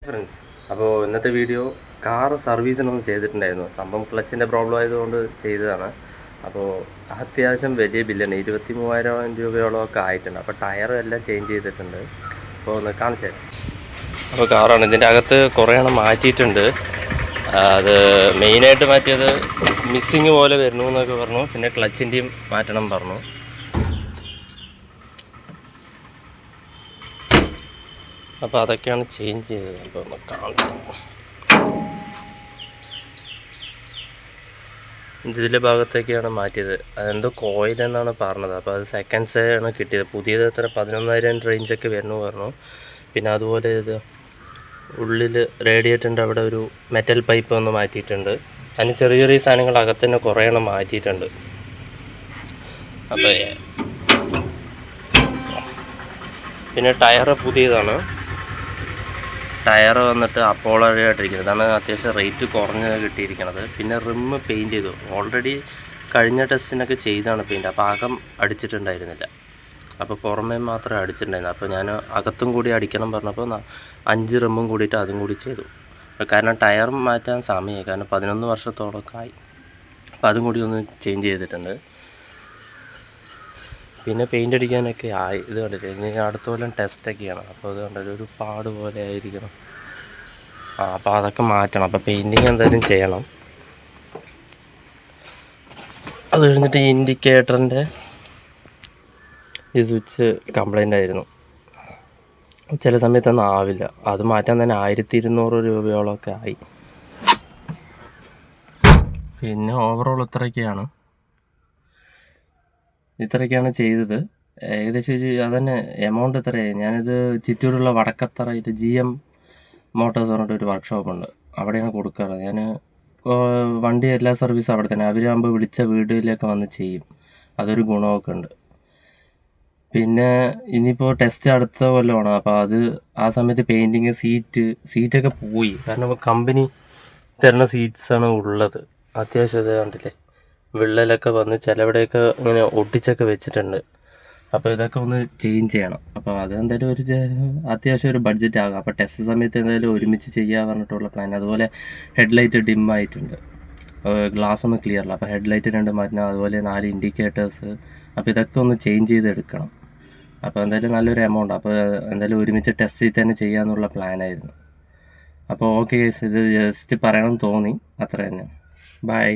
Friends, അപ്പോൾ ഇന്നത്തെ video car സർവീസിനൊന്നും ചെയ്തിട്ടുണ്ടായിരുന്നു. സംഭവം ക്ലച്ചിൻ്റെ പ്രോബ്ലം ആയതുകൊണ്ട് ചെയ്തതാണ്. അപ്പോൾ അത്യാവശ്യം വലിയ ബില്ലാണ്, 23,000 രൂപയോളം ഒക്കെ ആയിട്ടുണ്ട്. അപ്പോൾ ടയറും എല്ലാം ചേഞ്ച് ചെയ്തിട്ടുണ്ട്. അപ്പോൾ ഒന്ന് കാണിച്ചു തരാം. അപ്പോൾ കാറാണ്, ഇതിൻ്റെ അകത്ത് കുറേ എണ്ണം മാറ്റിയിട്ടുണ്ട്. അത് മെയിനായിട്ട് മാറ്റിയത് മിസ്സിങ് പോലെ വരുന്നു എന്നൊക്കെ പറഞ്ഞു. പിന്നെ ക്ലച്ചിൻ്റെയും മാറ്റണം പറഞ്ഞു. അപ്പോൾ അതൊക്കെയാണ് ചേഞ്ച് ചെയ്തത്. അപ്പോൾ ഒന്ന് കാണിച്ചു. ഇതിൻ്റെ ഭാഗത്തേക്കാണ് മാറ്റിയത്. അതെന്തോ കോയിൽ എന്നാണ് പറഞ്ഞത്. അപ്പോൾ അത് സെക്കൻഡ്സ് ആണ് കിട്ടിയത്. പുതിയത് എത്ര 11,000 റേഞ്ചൊക്കെ വരുന്നു പറഞ്ഞു. പിന്നെ അതുപോലെ ഇത് ഉള്ളിൽ റേഡിയേറ്ററിൻ്റെ അവിടെ ഒരു മെറ്റൽ പൈപ്പ് ഒന്ന് മാറ്റിയിട്ടുണ്ട്. അതിന് ചെറിയ ചെറിയ സാധനങ്ങൾ അകത്ത് തന്നെ കുറേ എണ്ണം മാറ്റിയിട്ടുണ്ട്. അപ്പോൾ പിന്നെ ടയറ് പുതിയതാണ്. ടയർ വന്നിട്ട് അപ്പോളായിട്ടിരിക്കുന്നത്. അതാണ് അത്യാവശ്യം റേറ്റ് കുറഞ്ഞ് കിട്ടിയിരിക്കുന്നത്. പിന്നെ റിമ്മ് പെയിൻറ്റ് ചെയ്തു. ഓൾറെഡി കഴിഞ്ഞ ടെസ്റ്റിനൊക്കെ ചെയ്താണ് പെയിൻറ്റ്. അപ്പോൾ അകം അടിച്ചിട്ടുണ്ടായിരുന്നില്ല, അപ്പോൾ പുറമേ മാത്രമേ അടിച്ചിട്ടുണ്ടായിരുന്നു. അപ്പോൾ ഞാൻ അകത്തും കൂടി അടിക്കണം പറഞ്ഞപ്പോൾ 5 റിമ്മും കൂടിയിട്ട് അതും കൂടി ചെയ്തു. കാരണം ടയർ മാറ്റാൻ സമയമായി, കാരണം 11 വർഷത്തോളമൊക്കെ ആയി. അപ്പോൾ അതും കൂടി ഒന്ന് ചേഞ്ച് ചെയ്തിട്ടുണ്ട്. പിന്നെ പെയിൻ്റ് അടിക്കാനൊക്കെ ആയി. ഇത് കണ്ടില്ലേ, ഇനി അടുത്ത കൊല്ലം ടെസ്റ്റൊക്കെയാണ്. അപ്പോൾ അത് കണ്ടില്ല, ഒരു പാട് പോലെ ആയിരിക്കണം. അപ്പോൾ അതൊക്കെ മാറ്റണം. അപ്പോൾ പെയിൻറ്റിങ് എന്തായാലും ചെയ്യണം. അത് കഴിഞ്ഞിട്ട് ഈ ഇൻഡിക്കേറ്ററിൻ്റെ ഈ സ്വിച്ച് കംപ്ലൈൻ്റ് ആയിരുന്നു. ചില സമയത്തൊന്നും ആവില്ല. അത് മാറ്റാൻ തന്നെ 1,200 രൂപയോളമൊക്കെ ആയി. പിന്നെ ഓവറോൾ ഇത്രയൊക്കെയാണ് ചെയ്തത്. ഏകദേശം അതന്നെ എമൗണ്ട് ഇത്രയായി. ഞാനിത് ചിറ്റൂരുള്ള വടക്കത്തറയിൽ GM മോട്ടോഴ്സ് പറഞ്ഞിട്ട് ഒരു വർക്ക്ഷോപ്പുണ്ട്, അവിടെയാണ് കൊടുക്കാറ്. ഞാൻ വണ്ടി എല്ലാ സർവീസും അവിടെ തന്നെ. അവരാകുമ്പോൾ വിളിച്ച വീട്ടിലൊക്കെ വന്ന് ചെയ്യും. അതൊരു ഗുണമൊക്കെ ഉണ്ട്. പിന്നെ ഇനിയിപ്പോൾ ടെസ്റ്റ് അടുത്ത കൊല്ലമാണ്. അപ്പോൾ അത് ആ സമയത്ത് പെയിൻറ്റിങ് സീറ്റൊക്കെ പോയി. കാരണം കമ്പനി തരുന്ന സീറ്റ്സാണ് ഉള്ളത്. അത്യാവശ്യം ഇത് കണ്ടില്ലേ, വിള്ളലൊക്കെ വന്ന് ചിലവിടെയൊക്കെ ഇങ്ങനെ ഒട്ടിച്ചൊക്കെ വെച്ചിട്ടുണ്ട്. അപ്പോൾ ഇതൊക്കെ ഒന്ന് ചേഞ്ച് ചെയ്യണം. അപ്പോൾ അതെന്തായാലും അത്യാവശ്യം ഒരു ബഡ്ജറ്റ് ആകും. അപ്പോൾ ടെസ്റ്റ് സമയത്ത് എന്തായാലും ഒരുമിച്ച് ചെയ്യാൻ പറഞ്ഞിട്ടുള്ള പ്ലാൻ. അതുപോലെ ഹെഡ്ലൈറ്റ് ഡിം ആയിട്ടുണ്ട്, ഗ്ലാസ് ഒന്നും ക്ലിയർ അല്ല. അപ്പോൾ ഹെഡ്ലൈറ്റ് 2 മാറ്റണം. അതുപോലെ 4 ഇൻഡിക്കേറ്റേഴ്സ്. അപ്പോൾ ഇതൊക്കെ ഒന്ന് ചേഞ്ച് ചെയ്തെടുക്കണം. അപ്പോൾ എന്തായാലും നല്ലൊരു എമൗണ്ട്. അപ്പോൾ എന്തായാലും ഒരുമിച്ച് ടെസ്റ്റിൽ തന്നെ ചെയ്യാമെന്നുള്ള പ്ലാനായിരുന്നു. അപ്പോൾ ഓക്കെ, ഇത് ജസ്റ്റ് പറയണമെന്ന് തോന്നി, അത്ര തന്നെ. ബൈ.